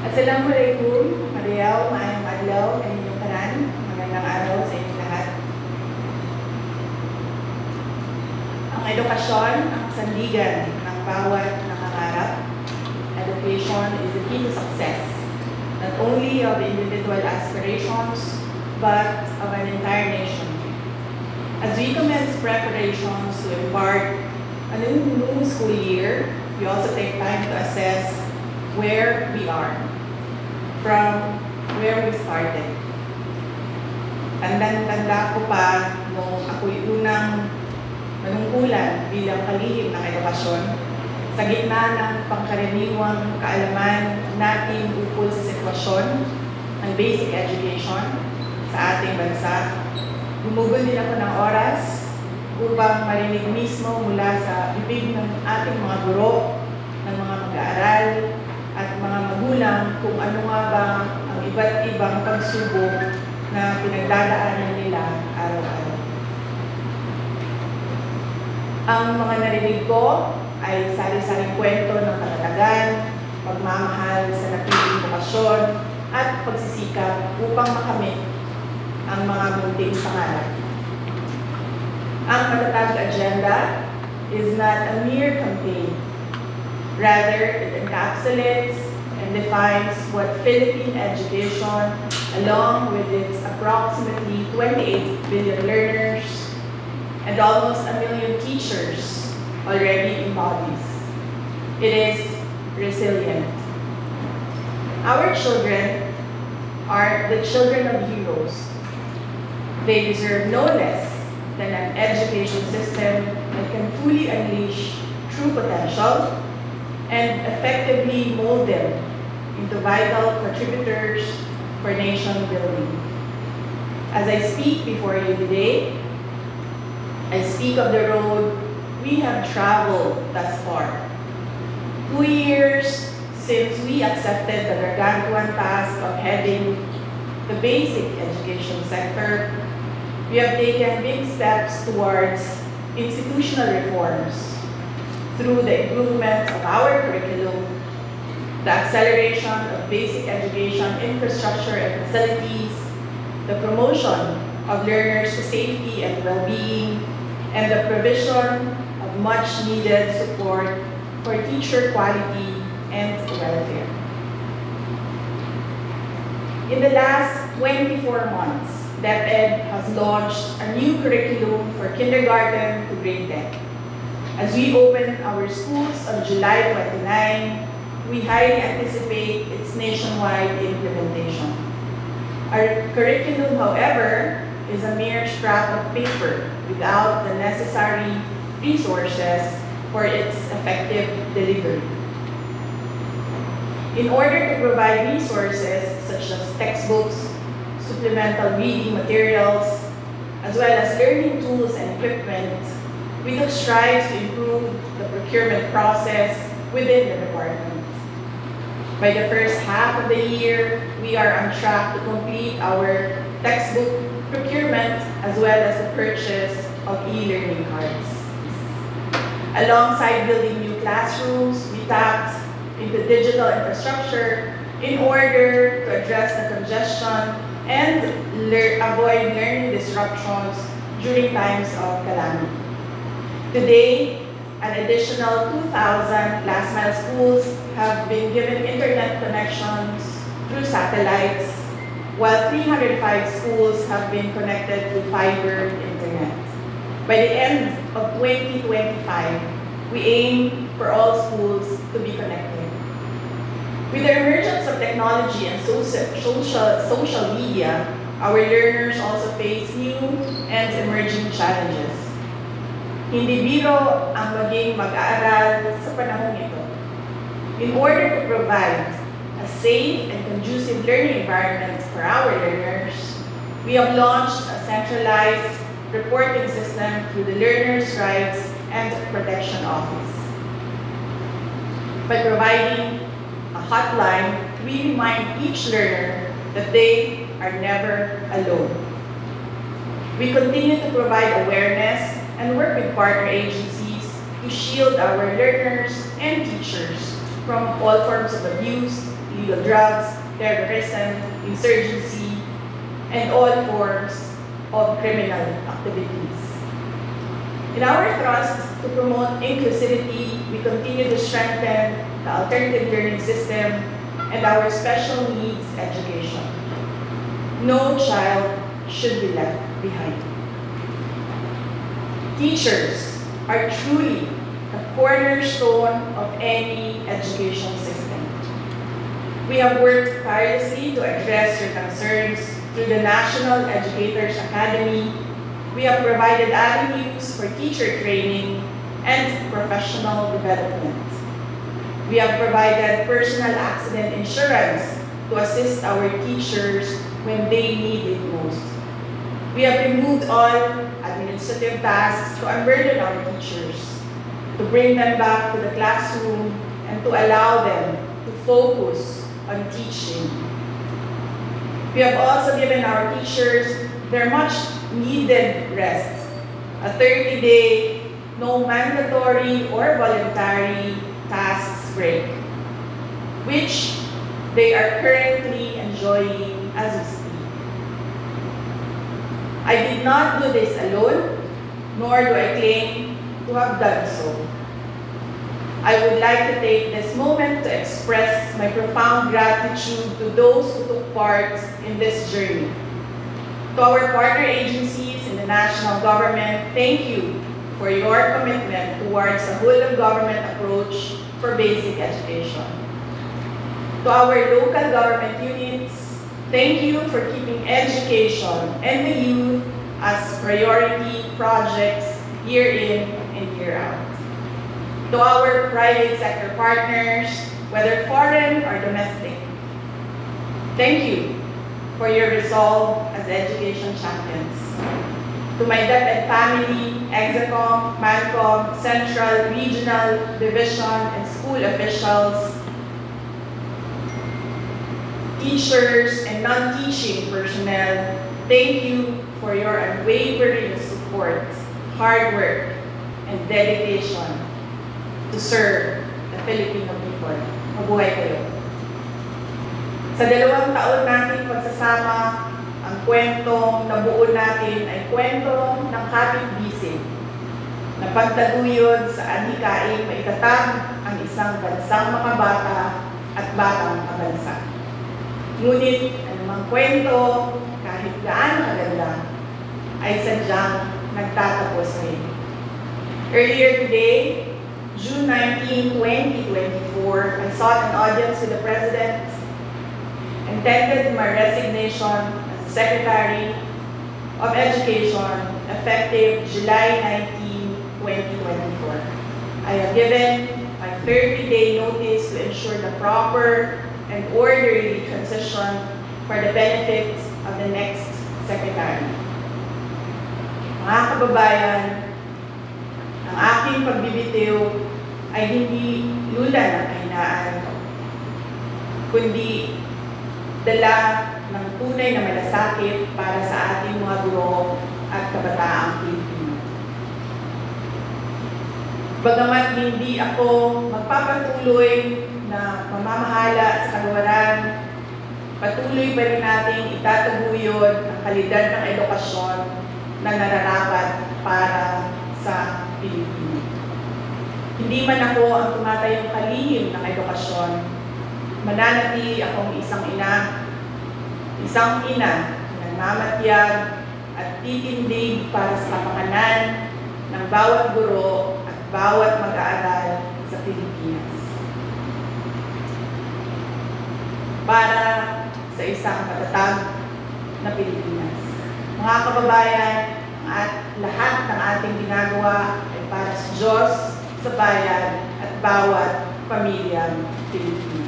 Assalamualaikum, Mariaw, maayong adlaw, kaninyong tanan, magandang araw sa inyong lahat. Ang edukasyon ang sandigan ng bawat nangangarap. Education is the key to success, not only of individual aspirations, but of an entire nation. As we commence preparations to embark on a new school year, we also take time to assess where we are from where we started. Tandang-tanda ko pa nung ako'y unang manungkulan bilang kalihim ng edukasyon sa gitna ng pangkaraniwang kaalaman natin ukol sa sitwasyon ng basic education sa ating bansa. Gumugol din ako ng oras upang marinig mismo mula sa bibig ng ating mga guro, ng mga mag-aaral, at mga magulang kung ano nga ba ang iba't ibang pagsubok na pinagdadaanan nila araw-araw. Ang mga narinig ko ay sari-saring kwento ng katatagan, pagmamahal sa napiling bukasyon, at pagsisikap upang makamit ang mga munting pangarap. Ang Matatag Agenda is not a mere campaign. Rather, it encapsulates and defines what Philippine education, along with its approximately 28 billion learners and almost 1 million teachers, already embodies. It is resilient. Our children are the children of heroes. They deserve no less than an education system that can fully unleash true potential and effectively mold them into vital contributors for nation building. As I speak before you today, I speak of the road we have traveled thus far. 2 years since we accepted the gargantuan task of heading the basic education sector, we have taken big steps towards institutional reforms through the improvement of our curriculum, the acceleration of basic education infrastructure and facilities, the promotion of learners to safety and well-being, and the provision of much-needed support for teacher quality and welfare. In the last 24 months, DepEd has launched a new curriculum for kindergarten to grade 10. As we open our schools on July 29, we highly anticipate its nationwide implementation. Our curriculum, however, is a mere scrap of paper without the necessary resources for its effective delivery. In order to provide resources such as textbooks, supplemental reading materials, as well as learning tools and equipment, we took strides to improve the procurement process within the department. By the first half of the year, we are on track to complete our textbook procurement as well as the purchase of e-learning cards. Alongside building new classrooms, we tapped into digital infrastructure in order to address the congestion and avoid learning disruptions during times of calamity. Today, an additional 2,000 last-mile schools have been given internet connections through satellites, while 305 schools have been connected to fiber internet. By the end of 2025, we aim for all schools to be connected. With the emergence of technology and social media, our learners also face new and emerging challenges. Hindi biro ang maging mag-aaral sa panahong ito. In order to provide a safe and conducive learning environment for our learners, we have launched a centralized reporting system through the Learners' Rights and Protection Office. By providing a hotline, we remind each learner that they are never alone. We continue to provide awareness and work with partner agencies to shield our learners and teachers from all forms of abuse, illegal drugs, terrorism, insurgency, and all forms of criminal activities. In our thrust to promote inclusivity, we continue to strengthen the alternative learning system and our special needs education. No child should be left behind. Teachers are truly the cornerstone of any education system. We have worked tirelessly to address your concerns through the National Educators Academy. We have provided avenues for teacher training and professional development. We have provided personal accident insurance to assist our teachers when they need it most. We have removed all administrative tasks to unburden our teachers, to bring them back to the classroom, and to allow them to focus on teaching. We have also given our teachers their much needed rest, a 30-day, no mandatory or voluntary tasks break, which they are currently enjoying as we speak. I did not do this alone, nor do I claim to have done so. I would like to take this moment to express my profound gratitude to those who took part in this journey. To our partner agencies in the national government, thank you for your commitment towards a whole-of-government approach for basic education. To our local government units, thank you for keeping education and the youth as priority projects year in and year out. To our private sector partners, whether foreign or domestic, thank you for your resolve as education champions. To my DepEd family, Execom, Mancom, Central, Regional, Division, and school officials, teachers, and non-teaching personnel, thank you for your unwavering support, hard work, and dedication to serve the Filipino people. Mabuhay kayo. Sa 2 taon nating pagsasama, ang kwentong nabuo natin ay kwento ng kapit-bisig na pagtaguyod sa adhikaing maitatag ang isang bansang makabata at batang kabansa. Ngunit anumang kwento, kahit gaano kaganda, ay sadyang nagtatapos rin. Earlier today, June 19, 2024, I sought an audience with the President and tendered my resignation as Secretary of Education effective July 19, 2024. I have given a 30-day notice to ensure the proper and orderly transition for the benefits of the next Secretary. Mga kababayan, ang aking pagbibitiw ay hindi lula ng kahinaan, kundi dala ng tunay na malasakit para sa ating mga guro at kabataang Pilipino. Bagamat hindi ako magpapatuloy na mamamahala sa kaluwaran, patuloy pa rin natin itataguyod ang kalidad ng edukasyon na nararapat para sa Pilipino. Hindi man ako ang tumatayong kalihim ng edukasyon, mananatili akong isang ina na nagmamatyag at titindig para sa kapakanan ng bawat guro at bawat mag-aaral sa Pilipinas. Para sa isang matatag na Pilipinas. Mga kababayan, at lahat ng ating ginagawa ay para sa Diyos, sa bayan, at bawat pamilyang Pilipino.